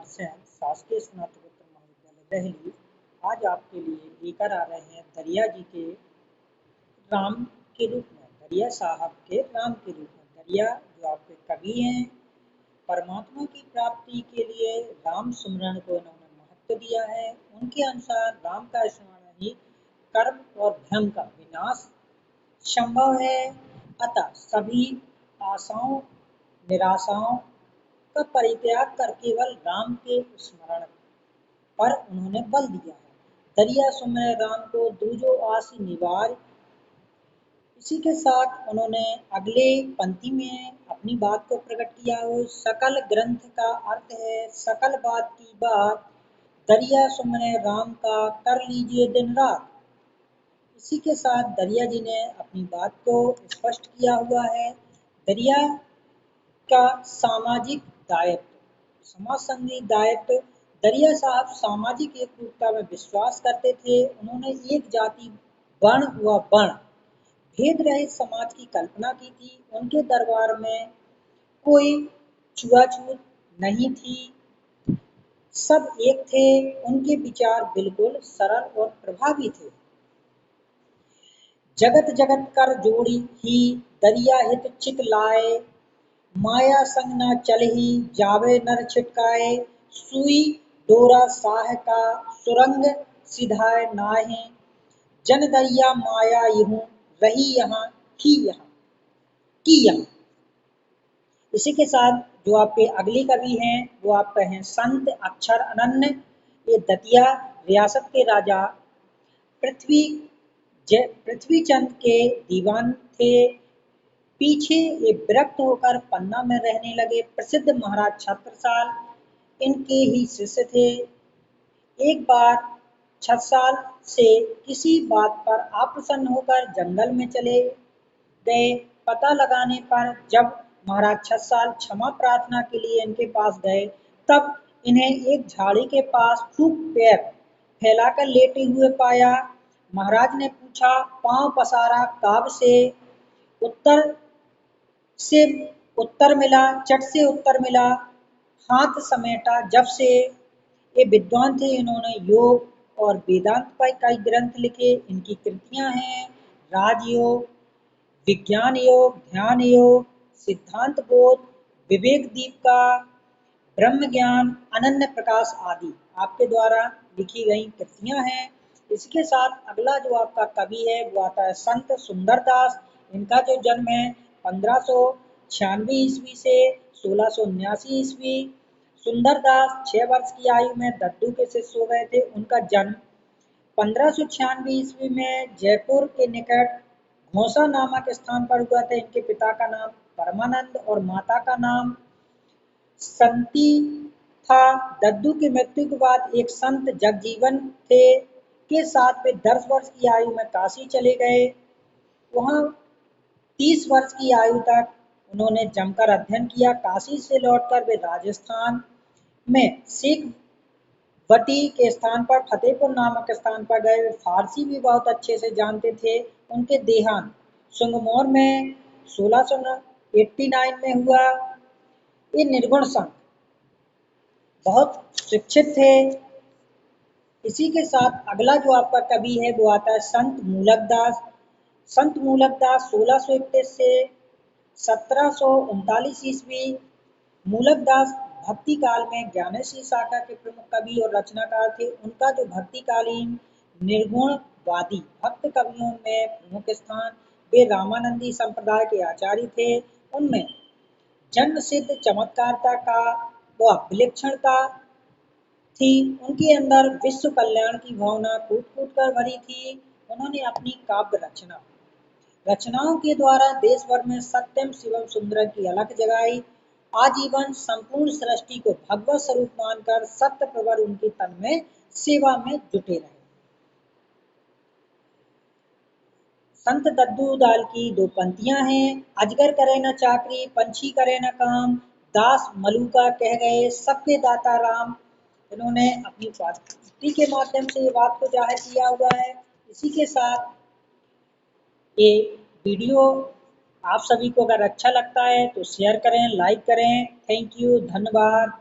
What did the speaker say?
Arts शासकीय स्नातकोत्तर महाविद्यालय दिल्ली आज आपके लिए लेकर आ रहे हैं दरिया जी के राम के रूप में, दरिया साहब के राम के रूप में। दरिया जो आपके कवि हैं, परमात्मा की प्राप्ति के लिए राम सुमरन को इन्होंने महत्व दिया है। उनके अनुसार राम का स्मरण ही कर्म और भ्रम का विनाश संभव है। अतः सभी आशाओं निराशाओं का परित्याग कर केवल राम के स्मरण पर उन्होंने बल दिया है। दरिया सुमरे राम को दूजो आसी निवार। इसी के साथ उन्होंने अगले पंक्ति में अपनी बात को प्रकट किया हो। सकल ग्रंथ का अर्थ है सकल बात की बात, दरिया सुमरे राम का कर लीजिए दिन रात। इसी के साथ दरिया जी ने अपनी बात को स्पष्ट किया हुआ है। दरिया का सामाजिक दायित्व, समाज संबंधी दायित्व। दरिया साहब सामाजिक एकरूपता में विश्वास करते थे। उन्होंने एक जाति वर्ण व वर्ण भेद रहित समाज की कल्पना की थी। उनके दरबार में कोई छुआछूत नहीं थी, सब एक थे। उनके विचार बिल्कुल सरल और प्रभावी थे। जगत जगत कर जोड़ी ही दरिया हित चित लाए, माया संग न चलही जावे नर छिटकाए, सुई डोरा साह का सुरंग सिधाए नाहे, जन दरिया माया यूं रही यहाँ की यहाँ। इसी के साथ जो आपके अगले कवि हैं वो आपके हैं संत अक्षर अनन्य। ये दतिया रियासत के राजा पृथ्वीचंद के दीवान थे। पीछे ये विरक्त होकर पन्ना में रहने लगे। प्रसिद्ध महाराज छत्रसाल इनके ही शिष्य थे। एक बार छत्रसाल से किसी बात पर अप्रसन्न होकर जंगल में चले गए। पता लगाने पर जब महाराज छत्रसाल क्षमा प्रार्थना के लिए इनके पास गए, तब इन्हें एक झाड़ी के पास खूब पैर फैलाकर लेटे हुए पाया। महाराज ने पूछा, पांव पसारा काब से? उत्तर से उत्तर मिला, चट से उत्तर मिला, हाथ समेटा जब से। ये विद्वान थे। इन्होंने योग और वेदांत पर कई ग्रंथ लिखे। इनकी कृतियां हैं राजयोग, विज्ञान योग, ध्यान योग, सिद्धांत बोध, विवेक दीपिका, ब्रह्म ज्ञान, अनन्य प्रकाश आदि आपके द्वारा लिखी गई कृतियां हैं। इसके साथ अगला जो आपका कवि है वो आता है संत सुंदरदास। इनका जो जन्म है 1596 ईस्वी से 1679 ईस्वी। सुंदरदास 6 वर्ष की आयु में दद्दू के शिष्य हो गए थे। उनका जन्म 1596 ईस्वी में जयपुर के निकट घोसा नामक स्थान पर हुआ था। इनके पिता का नाम परमानंद और माता का नाम संती था। दद्दू की मृत्यु के बाद एक संत जगजीवन थे के साथ वे 10 वर्ष की आयु में काशी चले गए। वहाँ 30 वर्ष की आयु तक उन्होंने जमकर अध्ययन किया। काशी से लौटकर वे राजस्थान में सिख वटी के स्थान पर फतेहपुर नामक स्थान पर गए। वे फारसी भी बहुत अच्छे से जानते थे। उनके देहांत सुंगमोर में 1689 में हुआ। ये निर्गुण संत बहुत शिक्षित थे। इसी के साथ अगला जो आपका कवि है वो आता है संत मूलकदास। संत मूलकदास 1631 से 1739 ईस्वी। मूलकदास भक्ति काल में ज्ञानेश्वरी शाखा के प्रमुख कवि और रचनाकार थे। उनका जो भक्तिकालीन निर्गुणवादी भक्त कवियों में प्रमुख स्थान, वे रामानंदी संप्रदाय के आचार्य थे। उनमें जन्म सिद्ध चमत्कारता का व विलक्षणता थी। उनके अंदर विश्व कल्याण की भावना कूट कूट कर भरी थी। उन्होंने अपनी काव्य रचनाओं के द्वारा देश भर में सत्यम शिवम सुंदरम की अलख जगाई। आजीवन संपूर्ण सृष्टि को भगवत स्वरूप मानकर सत्य प्रवर उनकी तन में सेवा में जुटे रहे। संत दद्दू दाल की 2 पंक्तियां हैं। अजगर करे न चाकरी, पंछी करे न काम, दास मलूका कह गए सबके दाता राम। इन्होंने अपनी पंक्ति के माध्यम से ये बात को जाहिर किया हुआ है। इसी के साथ ये वीडियो आप सभी को अगर अच्छा लगता है तो शेयर करें, लाइक करें। थैंक यू, धन्यवाद।